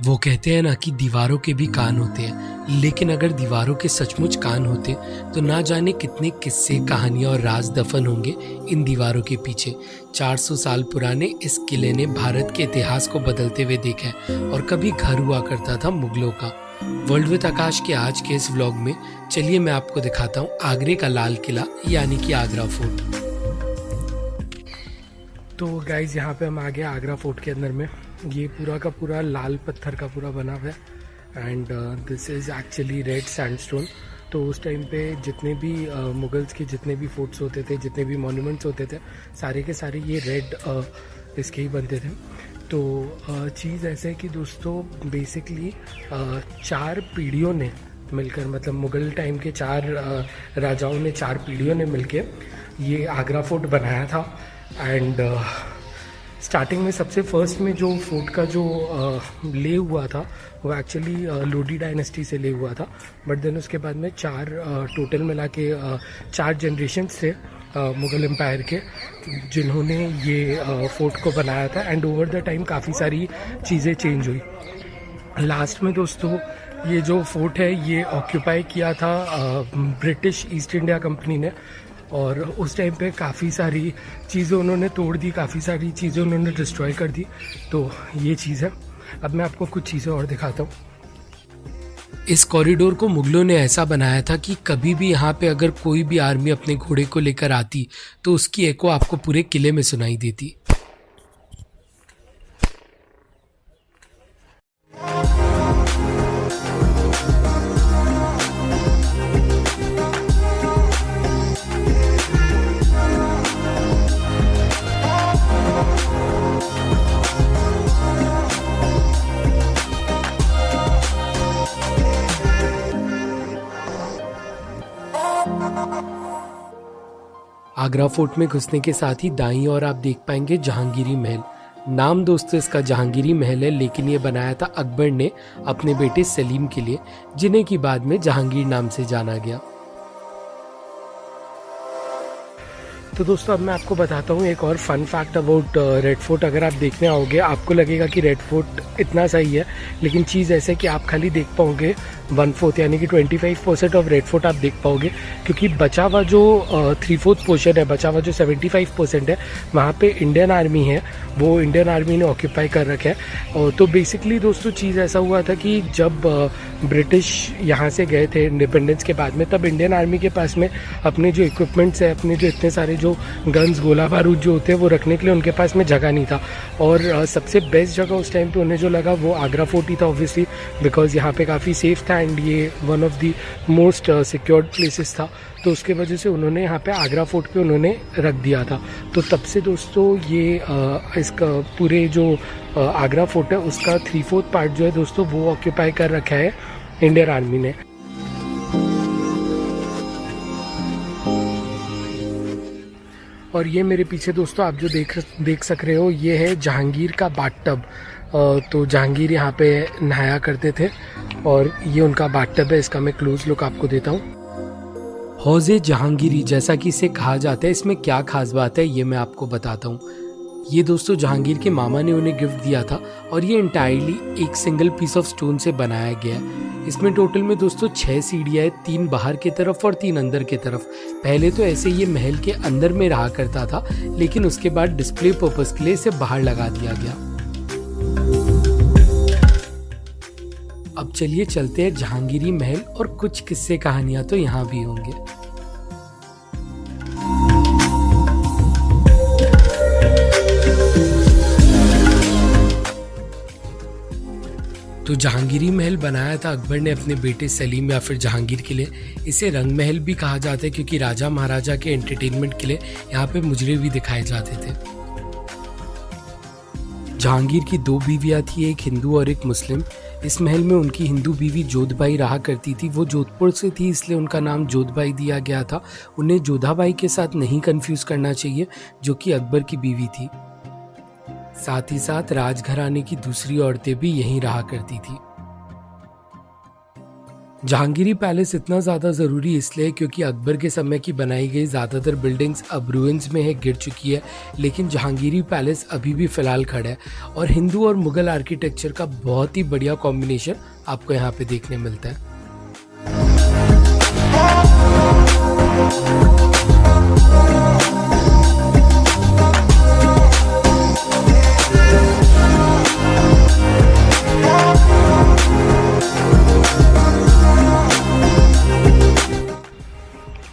वो कहते हैं ना कि दीवारों के भी कान होते हैं, लेकिन अगर दीवारों के सचमुच कान होते तो ना जाने कितने किस्से, कहानियां और राज दफन होंगे इन दीवारों के पीछे। 400 साल पुराने इस किले ने भारत के इतिहास को बदलते हुए देखा है और कभी घर हुआ करता था मुगलों का। वर्ल्ड विद आकाश के आज के इस व्लॉग में चलिए मैं आपको दिखाता हूँ आगरे का लाल किला यानी कि आगरा फोर्ट। तो गाइज यहाँ पे हम आ गए आगरा फोर्ट के अंदर में। ये पूरा का पूरा लाल पत्थर का पूरा बना हुआ है and this is actually red sandstone. तो उस टाइम पे जितने भी मुगल्स के जितने भी फोर्ट्स होते थे, जितने भी मॉन्यूमेंट्स होते थे, सारे के सारे ये रेड इसके ही बनते थे। तो चीज़ ऐसे है कि दोस्तों बेसिकली 4 पीढ़ियों ने मिलकर, मतलब मुग़ल टाइम के 4 राजाओं ने, 4 पीढ़ियों ने मिलके ये आगरा फोर्ट बनाया था। एंड स्टार्टिंग में सबसे फर्स्ट में जो फोर्ट का जो ले हुआ था वो एक्चुअली लोडी डायनेस्टी से ले हुआ था। बट देन उसके बाद में 4 टोटल मिला के 4 जनरेशन्स थे मुग़ल एम्पायर के जिन्होंने ये फोर्ट को बनाया था। एंड ओवर द टाइम काफ़ी सारी चीज़ें चेंज हुई। लास्ट में दोस्तों ये जो फोर्ट है ये ऑक्यूपाई किया था ब्रिटिश ईस्ट इंडिया कंपनी ने, और उस टाइम पे काफ़ी सारी चीज़ें उन्होंने तोड़ दी, काफ़ी सारी चीज़ें उन्होंने डिस्ट्रॉय कर दी। तो ये चीज़ है। अब मैं आपको कुछ चीज़ें और दिखाता हूँ। इस कॉरिडोर को मुगलों ने ऐसा बनाया था कि कभी भी यहाँ पे अगर कोई भी आर्मी अपने घोड़े को लेकर आती तो उसकी एको आपको पूरे किले में सुनाई देती। आगरा फोर्ट में घुसने के साथ ही दाईं ओर आप देख पाएंगे जहांगीरी महल। नाम दोस्तों इसका जहांगीरी महल है, लेकिन ये बनाया था अकबर ने अपने बेटे सलीम के लिए, जिन्हें की बाद में जहांगीर नाम से जाना गया। तो दोस्तों अब मैं आपको बताता हूँ एक और fun fact about Red Fort. अगर आप देखने आओगे आपको लगेगा कि रेड फोर्ट इतना सही है, लेकिन चीज़ ऐसे कि आप खाली देख पाओगे 1/4 यानी कि 25% ऑफ रेड फोर्ट आप देख पाओगे, क्योंकि बचा हुआ जो 3/4 पोर्शन है, बचा हुआ जो 75% है, वहाँ पे इंडियन आर्मी है, वो इंडियन आर्मी ने ऑक्यूपाई कर रखा है। और तो बेसिकली दोस्तों चीज़ ऐसा हुआ था कि जब ब्रिटिश यहाँ से गए थे इंडिपेंडेंस के बाद में, तब इंडियन आर्मी के पास में अपने जो इक्विपमेंट्स है, अपने जो इतने सारे जो गन्स, गोला बारूद जो होते हैं, वो रखने के लिए उनके पास में जगह नहीं था। और सबसे बेस्ट जगह उस टाइम पे उन्हें जो लगा वो आगरा फोर्ट ही था ऑब्वियसली, बिकॉज यहाँ पे काफ़ी सेफ था एंड ये one of the most secured places था। तो उसके वजह से उन्होंने यहाँ पे आगरा फोर्ट पे उन्होंने रख दिया था। तो तब से दोस्तों ये इसका पूरे जो आगरा फोर्ट है उसका 3/4 पार्ट जो है दोस्तों वो ऑक्यूपाई कर रखा है इंडियन आर्मी ने। और ये मेरे पीछे दोस्तों आप जो देख सक रहे हो ये है जहांगीर का बाथटब। तो जहांगीर यहाँ पे नहाया करते थे और ये उनका बाथटब है। इसका मैं क्लोज लुक आपको देता हूँ। हौज़े जहांगीरी जैसा कि इसे कहा जाता है, इसमें क्या खास बात है ये मैं आपको बताता हूँ। ये दोस्तों जहांगीर के मामा ने उन्हें गिफ्ट दिया था और ये इंटायरली एक सिंगल पीस ऑफ स्टोन से बनाया गया है। इसमें टोटल में दोस्तों 6 सीढ़ियाँ हैं, 3 बाहर की तरफ और 3 अंदर की तरफ। पहले तो ऐसे ये महल के अंदर में रहा करता था, लेकिन उसके बाद डिस्प्ले पर्पस के लिए इसे बाहर लगा दिया गया। अब चलिए चलते हैं जहांगीरी महल, और कुछ किस्से कहानियां तो यहाँ भी होंगे। तो जहांगीरी महल बनाया था अकबर ने अपने बेटे सलीम या फिर जहांगीर के लिए। इसे रंग महल भी कहा जाता है क्योंकि राजा महाराजा के एंटरटेनमेंट के लिए यहाँ पे मुजरे भी दिखाए जाते थे। जहांगीर की 2 बीवियां थी, एक हिंदू और एक मुस्लिम। इस महल में उनकी हिंदू बीवी जोधबाई रहा करती थी। वो जोधपुर से थी इसलिए उनका नाम जोधबाई दिया गया था। उन्हें जोधाबाई के साथ नहीं कंफ्यूज करना चाहिए, जो कि अकबर की बीवी थी। साथ ही साथ राजघराने की दूसरी औरतें भी यहीं रहा करती थी। जहांगीरी पैलेस इतना ज़्यादा ज़रूरी इसलिए क्योंकि अकबर के समय की बनाई गई ज़्यादातर बिल्डिंग्स अब रूइंस में है, गिर चुकी है, लेकिन जहांगीरी पैलेस अभी भी फ़िलहाल खड़ा है और हिंदू और मुग़ल आर्किटेक्चर का बहुत ही बढ़िया कॉम्बिनेशन आपको यहाँ पे देखने मिलता है।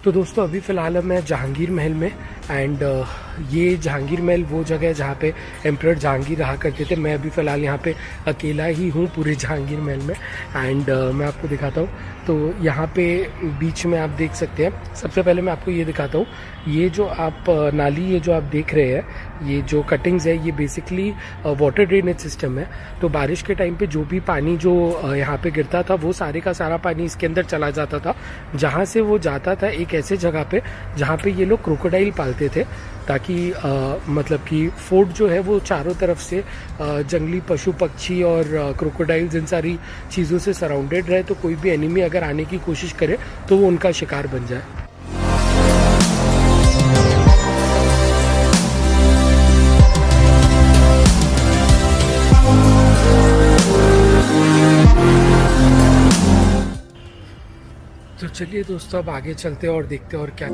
तो दोस्तों अभी फ़िलहाल मैं जहांगीर महल में एंड ये जहांगीर महल वो जगह है जहाँ पे एम्परर जहांगीर रहा करते थे। मैं अभी फ़िलहाल यहाँ पे अकेला ही हूँ पूरे जहांगीर महल में एंड मैं आपको दिखाता हूँ। तो यहाँ पे बीच में आप देख सकते हैं, सबसे पहले मैं आपको ये दिखाता हूँ, ये जो आप नाली ये जो आप देख रहे हैं, ये जो कटिंग्स है ये बेसिकली वाटर ड्रेनेज सिस्टम है। तो बारिश के टाइम पे जो भी पानी जो यहाँ पे गिरता था वो सारे का सारा पानी इसके अंदर चला जाता था, जहाँ से वो जाता था एक ऐसे जगह पे जहाँ पे ये लोग क्रोकोडाइल पालते थे, ताकि मतलब कि फोर्ट जो है वो चारों तरफ से जंगली पशु पक्षी और क्रोकोडाइल्स इन सारी चीज़ों से सराउंडेड रहे, तो कोई भी एनिमी अगर आने की कोशिश करे तो वो उनका शिकार बन जाए। तो चलिए दोस्तों अब आगे चलते हैं और देखते हैं और क्या।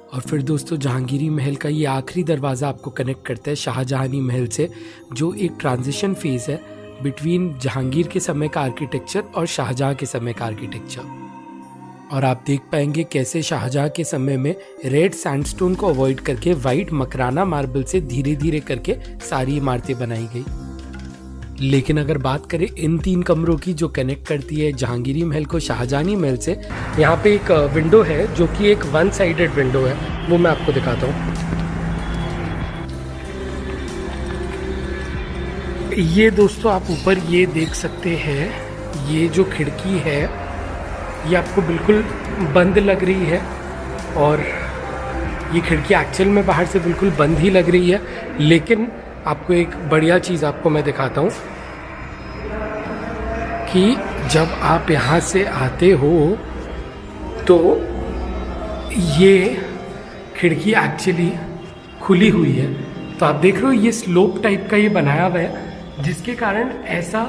और फिर दोस्तों जहांगीरी महल का ये आखिरी दरवाज़ा आपको कनेक्ट करता है शाहजहानी महल से, जो एक ट्रांजिशन फेज है बिटवीन जहांगीर के समय का आर्किटेक्चर और शाहजहां के समय का आर्किटेक्चर। और आप देख पाएंगे कैसे शाहजहां के समय में रेड सैंडस्टोन को अवॉइड करके वाइट मकराना मार्बल से धीरे धीरे करके सारी इमारतें बनाई गई। लेकिन अगर बात करें इन 3 कमरों की जो कनेक्ट करती है जहांगीरी महल को शाहजहानी महल से, यहाँ पे एक विंडो है जो कि एक 1 साइडेड विंडो है, वो मैं आपको दिखाता हूँ। ये दोस्तों आप ऊपर ये देख सकते हैं, ये जो खिड़की है ये आपको बिल्कुल बंद लग रही है और ये खिड़की एक्चुअल में बाहर से बिल्कुल बंद ही लग रही है। लेकिन आपको एक बढ़िया चीज़ आपको मैं दिखाता हूँ कि जब आप यहाँ से आते हो तो ये खिड़की एक्चुअली खुली हुई है। तो आप देख रहे हो ये स्लोप टाइप का ये बनाया हुआ है, जिसके कारण ऐसा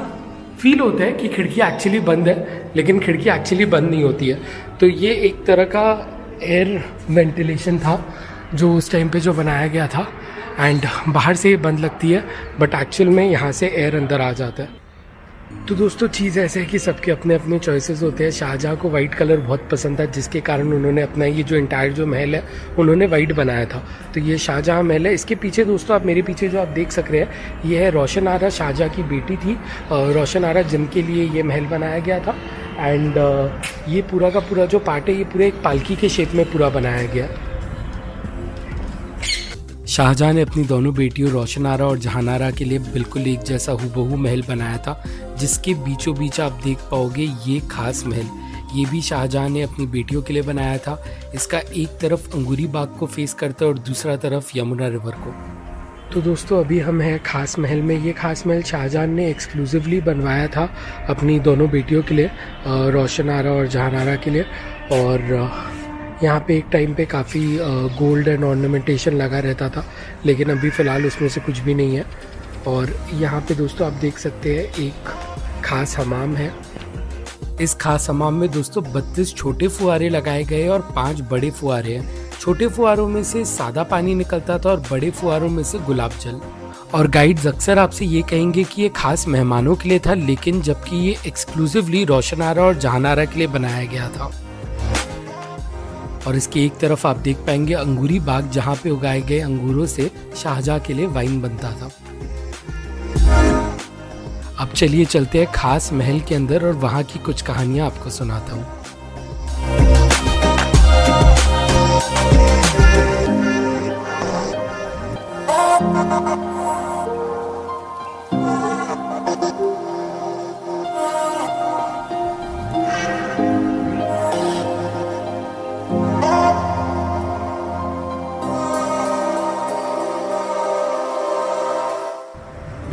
फील होता है कि खिड़की एक्चुअली बंद है, लेकिन खिड़की एक्चुअली बंद नहीं होती है। तो ये एक तरह का एयर वेंटिलेशन था जो उस टाइम पे जो बनाया गया था एंड बाहर से ये बंद लगती है बट एक्चुअल में यहाँ से एयर अंदर आ जाता है। तो दोस्तों चीज़ ऐसे है कि सबके अपने अपने चॉइसेस होते हैं। शाहजहाँ को वाइट कलर बहुत पसंद था, जिसके कारण उन्होंने अपना ये जो इंटायर जो महल है उन्होंने वाइट बनाया था। तो ये शाहजहाँ महल है। इसके पीछे दोस्तों आप मेरे पीछे जो आप देख सक रहे हैं ये है रोशन आरा, शाहजहाँ की बेटी थी रोशन आरा, जिनके लिए ये महल बनाया गया था। एंड ये पूरा का पूरा जो पार्ट है ये पूरे एक पालकी के शेप में पूरा बनाया गया। शाहजहाँ ने अपनी दोनों बेटियों रोशन आरा और जहान आरा के लिए बिल्कुल एक जैसा हूबहू महल बनाया था, जिसके बीचों बीच आप देख पाओगे ये खास महल, ये भी शाहजहाँ ने अपनी बेटियों के लिए बनाया था। इसका एक तरफ अंगूरी बाग को फेस करता है और दूसरा तरफ यमुना रिवर को। तो दोस्तों अभी हम हैं खास महल में। ये खास महल शाहजहाँ ने एक्सक्लूसिवली बनवाया था अपनी दोनों बेटियों के लिए, रोशन आरा और जहान आरा के लिए। और यहाँ पे एक टाइम पे काफ़ी गोल्ड एंड ऑर्नामेंटेशन लगा रहता था, लेकिन अभी फ़िलहाल उसमें से कुछ भी नहीं है। और यहाँ पे दोस्तों आप देख सकते हैं एक खास हमाम है। इस खास हमाम में दोस्तों 32 छोटे फुहारे लगाए गए और 5 बड़े फुहारे हैं। छोटे फुहारों में से सादा पानी निकलता था और बड़े फुहारों में से गुलाब जल। और गाइड्स अक्सर आपसे ये कहेंगे कि ये खास मेहमानों के लिए था, लेकिन जबकि ये एक्सक्लूसिवली रोशन आरा और जहान आरा के लिए बनाया गया था। और इसके एक तरफ आप देख पाएंगे अंगूरी बाग, जहाँ पे उगाए गए अंगूरों से शाहजहाँ के लिए वाइन बनता था। अब चलिए चलते हैं खास महल के अंदर और वहाँ की कुछ कहानियाँ आपको सुनाता हूँ।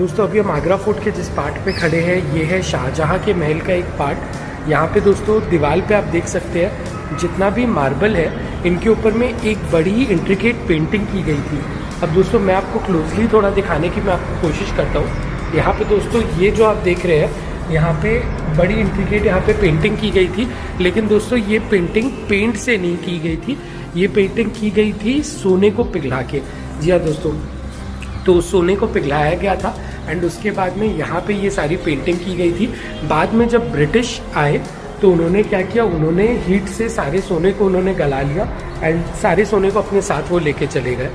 दोस्तों अभी हम आगरा फोर्ट के जिस पार्ट पे खड़े हैं ये है शाहजहाँ के महल का एक पार्ट। यहाँ पे दोस्तों दीवार पे आप देख सकते हैं जितना भी मार्बल है इनके ऊपर में एक बड़ी इंट्रिकेट पेंटिंग की गई थी। अब दोस्तों मैं आपको क्लोजली थोड़ा दिखाने की मैं आपको कोशिश करता हूँ। यहाँ पे दोस्तों ये जो आप देख रहे हैं यहाँ पे बड़ी इंट्रिकेट यहाँ पे पेंटिंग की गई थी, लेकिन दोस्तों ये पेंटिंग पेंट से नहीं की गई थी, ये पेंटिंग की गई थी सोने को पिघला के। जी हाँ दोस्तों, तो सोने को पिघलाया गया था एंड उसके बाद में यहाँ पे ये सारी पेंटिंग की गई थी। बाद में जब ब्रिटिश आए तो उन्होंने क्या किया, उन्होंने हीट से सारे सोने को उन्होंने गला लिया एंड सारे सोने को अपने साथ वो लेके चले गए।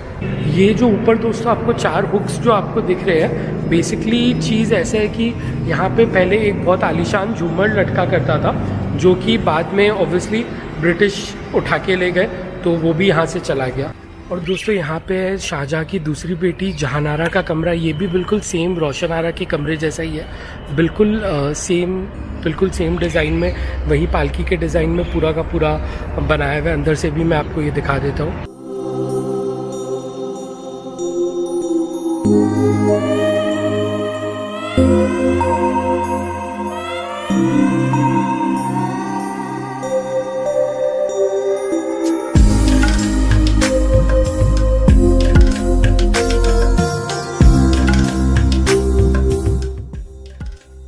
ये जो ऊपर दोस्तों आपको 4 हुक्स जो आपको दिख रहे हैं, बेसिकली चीज़ ऐसा है कि यहाँ पे पहले एक बहुत आलीशान झूमर लटका करता था जो कि बाद में ऑब्वियसली ब्रिटिश उठा के ले गए, तो वो भी यहाँ से चला गया। और दोस्तों यहाँ पे है शाहजहाँ की दूसरी बेटी जहानारा का कमरा। ये भी बिल्कुल सेम रोशनारा के कमरे जैसा ही है, बिल्कुल सेम डिज़ाइन में, वही पालकी के डिज़ाइन में पूरा का पूरा बनाया हुआ है। अंदर से भी मैं आपको ये दिखा देता हूँ।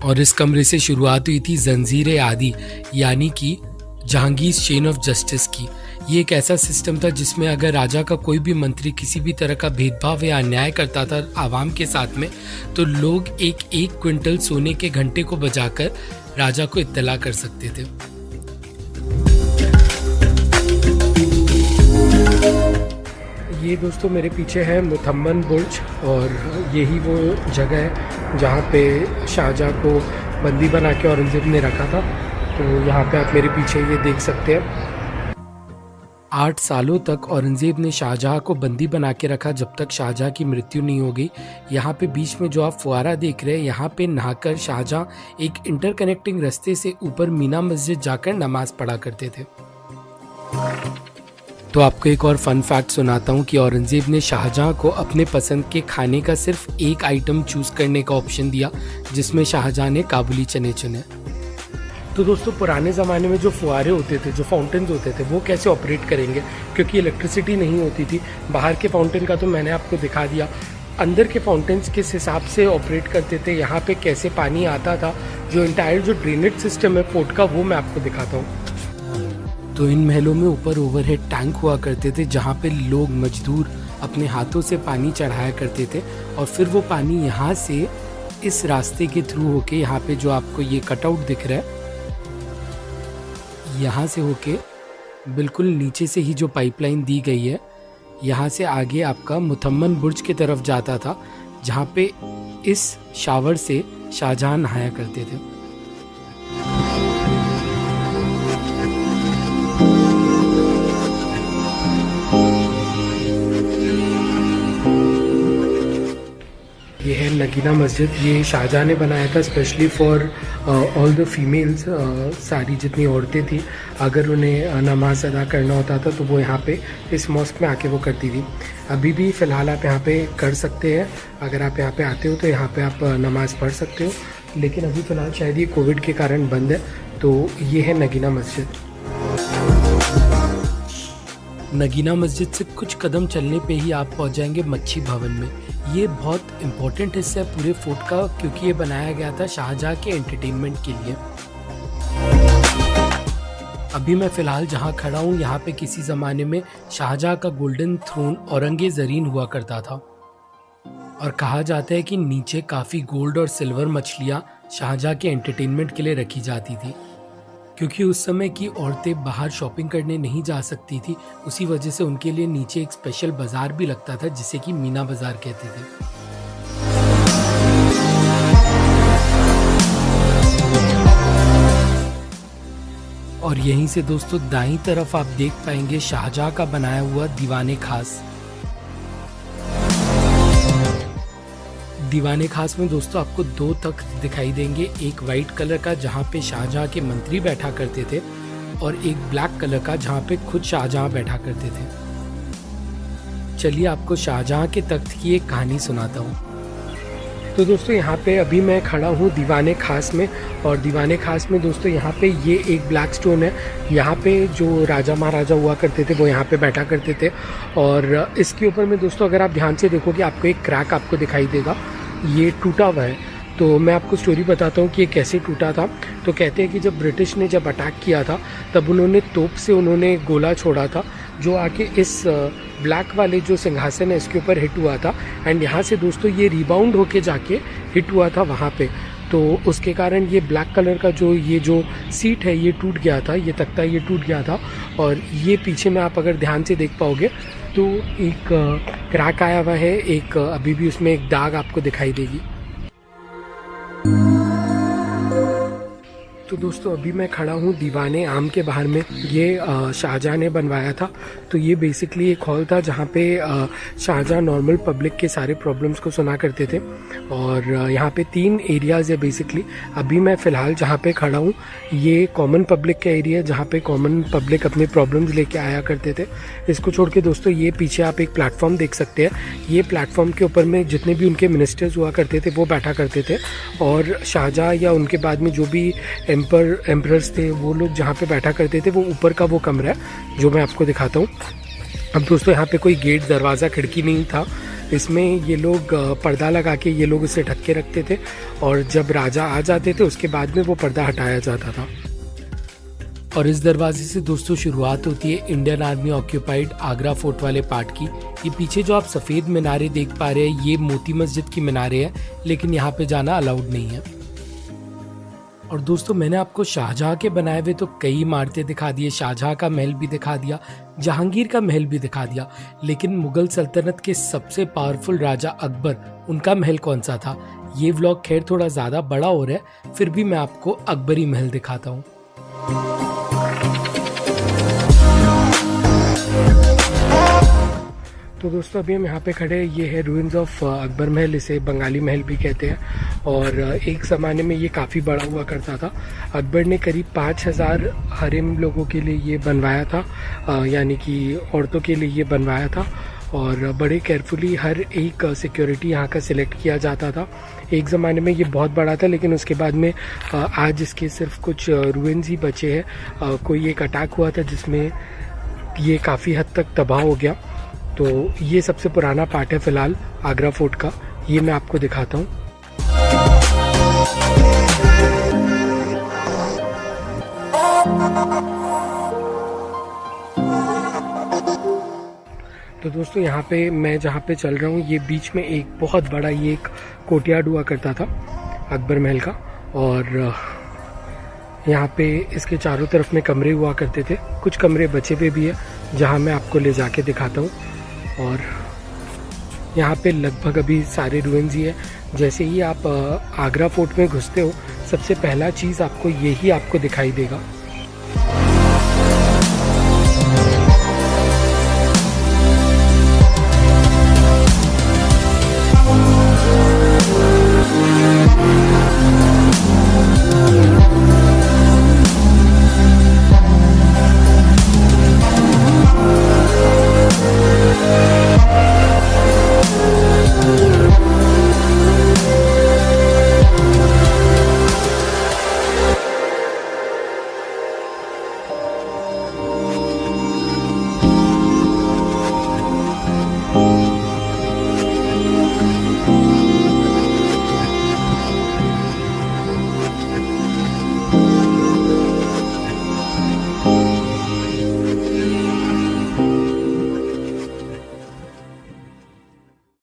और इस कमरे से शुरुआत हुई थी जंजीर आदि यानी कि जहांगीर चेन ऑफ जस्टिस की। ये एक ऐसा सिस्टम था जिसमें अगर राजा का कोई भी मंत्री किसी भी तरह का भेदभाव या अन्याय करता था आवाम के साथ में, तो लोग एक क्विंटल सोने के घंटे को बजाकर राजा को इत्तला कर सकते थे। ये दोस्तों मेरे पीछे है मुथम्मन बुर्ज और यही वो जगह है जहाँ पे शाहजहाँ को बंदी बना के औरंगजेब ने रखा था। तो यहाँ पे आप मेरे पीछे ये देख सकते हैं। 8 सालों तक औरंगजेब ने शाहजहाँ को बंदी बना के रखा जब तक शाहजहाँ की मृत्यु नहीं हो गई। यहाँ पे बीच में जो आप फुआरा देख रहे हैं, यहाँ पे नहाकर शाहजहाँ एक इंटरकनेक्टिंग रास्ते से ऊपर मीना मस्जिद जाकर नमाज पढ़ा करते थे। तो आपको एक और फन फैक्ट सुनाता हूँ कि औरंगजेब ने शाहजहाँ को अपने पसंद के खाने का सिर्फ एक आइटम चूज करने का ऑप्शन दिया, जिसमें शाहजहाँ ने काबुली चने चुने। तो दोस्तों पुराने ज़माने में जो फुआरे होते थे, जो फाउंटेन्स होते थे, वो कैसे ऑपरेट करेंगे, क्योंकि इलेक्ट्रिसिटी नहीं होती थी। बाहर के फाउंटेन का तो मैंने आपको दिखा दिया, अंदर के फाउंटेन्स किस हिसाब से ऑपरेट करते थे, यहाँ पे कैसे पानी आता था, जो इंटायर जो ड्रेनेज सिस्टम है फोर्ट का, वो मैं आपको दिखाता हूँ। तो इन महलों में ऊपर ओवरहेड टैंक हुआ करते थे जहाँ पे लोग मजदूर अपने हाथों से पानी चढ़ाया करते थे और फिर वो पानी यहाँ से इस रास्ते के थ्रू होके, यहाँ पे जो आपको ये कटआउट दिख रहा है, यहाँ से होके बिल्कुल नीचे से ही जो पाइपलाइन दी गई है, यहाँ से आगे आपका मुथम्मन बुर्ज की तरफ जाता था, जहाँ पे इस शावर से शाहजहाँ नहाया करते थे। ये है नगीना मस्जिद। ये शाहजहाँ ने बनाया था specially for all the females. सारी जितनी औरतें थी, अगर उन्हें नमाज अदा करना होता था तो वो यहाँ पे इस मॉस्क में आके वो करती थी। अभी भी फ़िलहाल आप यहाँ पे कर सकते हैं, अगर आप यहाँ पे आते हो तो यहाँ पे आप नमाज़ पढ़ सकते हो, लेकिन अभी फ़िलहाल शायद ये कोविड के कारण बंद है। तो ये है नगीना मस्जिद। नगीना मस्जिद से कुछ कदम चलने पे ही आप पहुंच जाएंगे मच्छी भवन में। ये बहुत इम्पोर्टेंट हिस्सा है पूरे फोर्ट का, क्योंकि ये बनाया गया था शाहजहाँ के एंटरटेनमेंट के लिए। अभी मैं फ़िलहाल जहाँ खड़ा हूँ, यहाँ पे किसी ज़माने में शाहजहाँ का गोल्डन थ्रोन औरंगे ज़रीन हुआ करता था और कहा जाता है कि नीचे काफ़ी गोल्ड और सिल्वर मछलियाँ शाहजहाँ के एंटरटेनमेंट के लिए रखी जाती थी। क्योंकि उस समय की औरतें बाहर शॉपिंग करने नहीं जा सकती थी, उसी वजह से उनके लिए नीचे एक स्पेशल बाज़ार भी लगता था जिसे कि मीना बाज़ार कहते थे। और यहीं से दोस्तों दाईं तरफ आप देख पाएंगे शाहजहाँ का बनाया हुआ दीवाने खास। दीवाने खास में दोस्तों आपको 2 तख्त दिखाई देंगे, एक वाइट कलर का जहाँ पे शाहजहाँ के मंत्री बैठा करते थे और एक ब्लैक कलर का जहाँ पे खुद शाहजहाँ बैठा करते थे। चलिए आपको शाहजहाँ के तख्त की एक कहानी सुनाता हूँ। तो दोस्तों यहाँ पे अभी मैं खड़ा हूँ दीवाने खास में, और दीवाने खास में दोस्तों यहाँ पे ये एक ब्लैक स्टोन है। यहाँ पे जो राजा महाराजा हुआ करते थे वो यहाँ पे बैठा करते थे, और इसके ऊपर में दोस्तों अगर आप ध्यान से देखोगे आपको एक क्रैक आपको दिखाई देगा, ये टूटा हुआ है। तो मैं आपको स्टोरी बताता हूँ कि ये कैसे टूटा था। तो कहते हैं कि जब ब्रिटिश ने जब अटैक किया था तब उन्होंने तोप से उन्होंने गोला छोड़ा था, जो आके इस ब्लैक वाले जो सिंहासन है इसके ऊपर हिट हुआ था, एंड यहाँ से दोस्तों ये रिबाउंड होके जाके हिट हुआ था वहाँ पे। तो उसके कारण ये ब्लैक कलर का जो सीट है ये टूट गया था, ये तख्ता ये टूट गया था। और ये पीछे में आप अगर ध्यान से देख पाओगे तो एक क्रैक आया हुआ है, एक अभी भी उसमें एक दाग आपको दिखाई देगी। तो दोस्तों अभी मैं खड़ा हूँ दीवाने आम के बाहर में। ये शाहजहाँ ने बनवाया था। तो ये बेसिकली एक हॉल था जहाँ पे शाहजहाँ नॉर्मल पब्लिक के सारे प्रॉब्लम्स को सुना करते थे, और यहाँ पे 3 एरियाज़ है बेसिकली। अभी मैं फ़िलहाल जहाँ पे खड़ा हूँ ये कॉमन पब्लिक का एरिया है, जहाँ पे कॉमन पब्लिक अपने प्रॉब्लम्स लेके आया करते थे। इसको छोड़ के दोस्तों ये पीछे आप एक प्लेटफॉर्म देख सकते हैं। ये प्लेटफॉर्म के ऊपर में जितने भी उनके मिनिस्टर्स हुआ करते थे वो बैठा करते थे, और शाहजहाँ या उनके बाद में जो भी एम्परर्स थे वो लोग जहाँ पे बैठा करते थे वो ऊपर का वो कमरा है जो मैं आपको दिखाता हूँ। अब दोस्तों यहाँ पे कोई गेट दरवाज़ा खिड़की नहीं था, इसमें ये लोग पर्दा लगा के ये लोग इसे ढक के रखते थे, और जब राजा आ जाते थे उसके बाद में वो पर्दा हटाया जाता था। और इस दरवाजे से दोस्तों शुरुआत होती है Indian army occupied Agra fort वाले पार्ट की। ये पीछे जो आप सफ़ेद मीनारे देख पा रहे हैं ये मोती मस्जिद की मीनारे हैं, लेकिन यहाँ पे जाना अलाउड नहीं है। और दोस्तों मैंने आपको शाहजहाँ के बनाए हुए तो कई इमारतें दिखा दिए, शाहजहाँ का महल भी दिखा दिया, जहांगीर का महल भी दिखा दिया, लेकिन मुगल सल्तनत के सबसे पावरफुल राजा अकबर, उनका महल कौन सा था? ये व्लॉग खैर थोड़ा ज़्यादा बड़ा हो रहा है, फिर भी मैं आपको अकबरी महल दिखाता हूँ। तो दोस्तों अभी हम यहाँ पे खड़े हैं, ये है रूइंस ऑफ अकबर महल, इसे बंगाली महल भी कहते हैं, और एक ज़माने में ये काफ़ी बड़ा हुआ करता था। अकबर ने करीब 5000 हरिम लोगों के लिए ये बनवाया था, यानी कि औरतों के लिए ये बनवाया था, और बड़े केयरफुली हर एक सिक्योरिटी यहाँ का सिलेक्ट किया जाता था। एक ज़माने में ये बहुत बड़ा था, लेकिन उसके बाद में आज इसके सिर्फ कुछ रूइंस ही बचे हैं। कोई एक अटैक हुआ था जिसमें ये काफ़ी हद तक तबाह हो गया। तो ये सबसे पुराना पार्ट है फ़िलहाल आगरा फोर्ट का, ये मैं आपको दिखाता हूँ। तो दोस्तों यहाँ पे मैं जहाँ पे चल रहा हूँ ये बीच में एक बहुत बड़ा ये एक कोर्टयार्ड हुआ करता था अकबर महल का, और यहाँ पे इसके चारों तरफ में कमरे हुआ करते थे। कुछ कमरे बचे हुए भी है जहाँ मैं आपको ले जाके दिखाता हूँ, और यहाँ पे लगभग अभी सारे रूइंस ही है। जैसे ही आप आगरा फोर्ट में घुसते हो सबसे पहला चीज़ आपको यही आपको दिखाई देगा।